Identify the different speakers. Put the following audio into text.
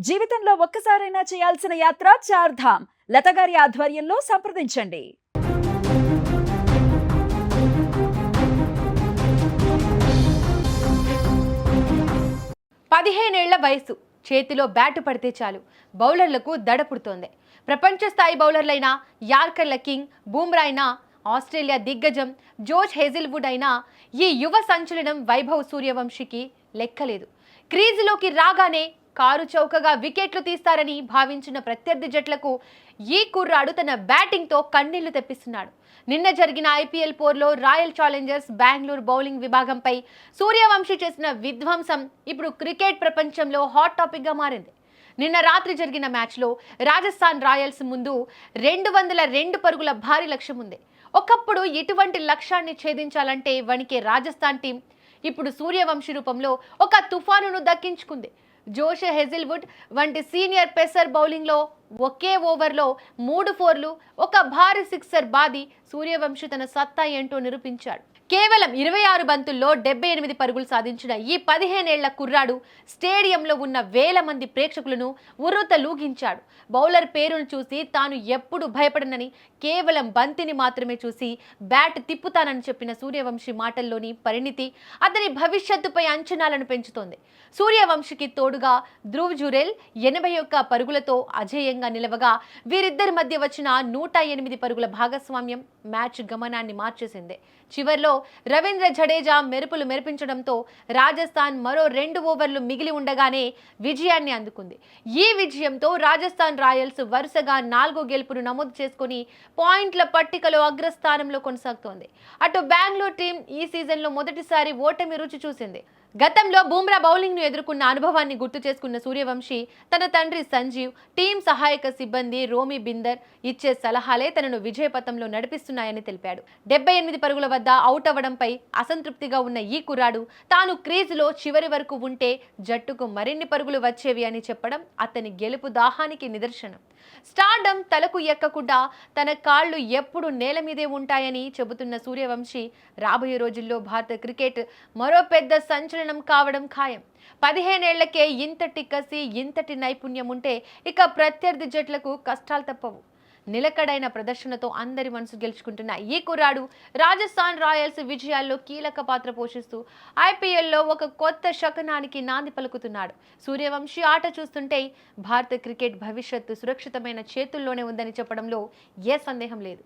Speaker 1: జీవితంలో ఒక్కసారైనా చేయాల్సిన యాత్ర చార్ధామ్. లత గారి ఆధ్వర్యంలో సంప్రదించండి.
Speaker 2: పదిహేనేళ్ల వయసు, చేతిలో బ్యాటు పడితే చాలు బౌలర్లకు దడ పుడుతోంది. ప్రపంచ స్థాయి బౌలర్లైన యార్కర్ల కింగ్ బూమ్రా అయినా, ఆస్ట్రేలియా దిగ్గజం జోష్ హేజిల్వుడ్ అయినా ఈ యువ సంచలనం వైభవ్ సూర్యవంశీకి లెక్కలేదు. క్రీజులోకి రాగానే కారు చౌకగా వికెట్లు తీస్తారని భావించిన ప్రత్యర్థి జట్లకు ఈ కుర్రాడు తన బ్యాటింగ్తో కన్నీళ్లు తెప్పిస్తున్నాడు. నిన్న జరిగిన ఐపీఎల్ పోర్లో రాయల్ ఛాలెంజర్స్ బెంగళూరు బౌలింగ్ విభాగంపై సూర్యవంశీ చేసిన విధ్వంసం ఇప్పుడు క్రికెట్ ప్రపంచంలో హాట్ టాపిక్గా మారింది. నిన్న రాత్రి జరిగిన మ్యాచ్లో రాజస్థాన్ రాయల్స్ ముందు 202 పరుగుల భారీ లక్ష్యం ఉంది. ఒకప్పుడు ఇటువంటి లక్ష్యాన్ని ఛేదించాలంటే వణికే రాజస్థాన్ టీం ఇప్పుడు సూర్యవంశీ రూపంలో ఒక తుఫానును దక్కించుకుంది. జోష్ హేజిల్వుడ్ వంటి సీనియర్ పేసర్ బౌలింగ్లో ఒకే ఓవర్లో 3 4లు, ఒక భారీ సిక్సర్ బాది సూర్యవంశీ తన సత్తా ఏంటో నిరూపించాడు. కేవలం 26 బంతుల్లో 78 పరుగులు సాధించిన ఈ 15 ఏళ్ల కుర్రాడు స్టేడియంలో ఉన్న వేల మంది ప్రేక్షకులను ఉర్రూతలూగించాడు. బౌలర్ పేరును చూసి తాను ఎప్పుడు భయపడనని, కేవలం బంతిని మాత్రమే చూసి బ్యాట్ తిప్పుతానని చెప్పిన సూర్యవంశీ మాటల్లోని పరిణితి అతని భవిష్యత్తుపై అంచనాలను పెంచుతోంది. సూర్యవంశీకి తోడుగా ధ్రువ్ జురెల్ 81 పరుగులతో అజేయంగా నిలవగా, వీరిద్దరి మధ్య వచ్చిన 108 పరుగుల భాగస్వామ్యం మ్యాచ్ గమనాన్ని మార్చేసింది. చివర్లో రవీంద్ర జడేజా మెరుపులు మెరిపించడంతో రాజస్థాన్ మరో 2 ఓవర్లు మిగిలి ఉండగానే విజయాన్ని అందుకుంది. ఈ విజయంతో రాజస్థాన్ రాయల్స్ వరుసగా 4వ గెలుపును నమోదు చేసుకుని పాయింట్ల పట్టికలో అగ్రస్థానంలో కొనసాగుతోంది. అటు బెంగళూరు టీం ఈ సీజన్లో మొదటిసారి ఓటమి రుచి చూసింది. గతంలో బూమ్రా బౌలింగ్ను ఎదుర్కొన్న అనుభవాన్ని గుర్తు చేసుకున్న సూర్యవంశీ తన తండ్రి సంజీవ్, టీం సహాయక సిబ్బంది రోమి బిందర్ ఇచ్చే సలహాలే తనను విజయపథంలో నడిపిస్తున్నాయని తెలిపాడు. 78 పరుగుల వద్ద అవుట్ అవ్వడంపై అసంతృప్తిగా ఉన్న ఈ కుర్రాడు తాను క్రీజులో చివరి వరకు ఉంటే జట్టుకు మరిన్ని పరుగులు వచ్చేవి అని చెప్పడం అతని గెలుపు దాహానికి నిదర్శనం. స్టార్డమ్ తలకు ఎక్కకుండా తన కాళ్లు ఎప్పుడు నేల మీదే ఉంటాయని చెబుతున్న సూర్యవంశీ రాబోయే రోజుల్లో భారత క్రికెట్ మరో పెద్ద సంచలనం కావడం ఖాయం. 15 ఏళ్లకే ఇంతటి కసి, ఇంతటి నైపుణ్యం ఉంటే ఇక ప్రత్యర్థి జట్లకు కష్టాలు తప్పవు. నిలకడైన ప్రదర్శనతో అందరి మనసు గెలుచుకుంటున్న ఈ కుర్రాడు రాజస్థాన్ రాయల్స్ విజయాల్లో కీలక పాత్ర పోషిస్తూ ఐపీఎల్లో ఒక కొత్త శకనానికి నాంది పలుకుతున్నాడు. సూర్యవంశీ ఆట చూస్తుంటే భారత క్రికెట్ భవిష్యత్తు సురక్షితమైన చేతుల్లోనే ఉందని చెప్పడంలో ఏ సందేహం లేదు.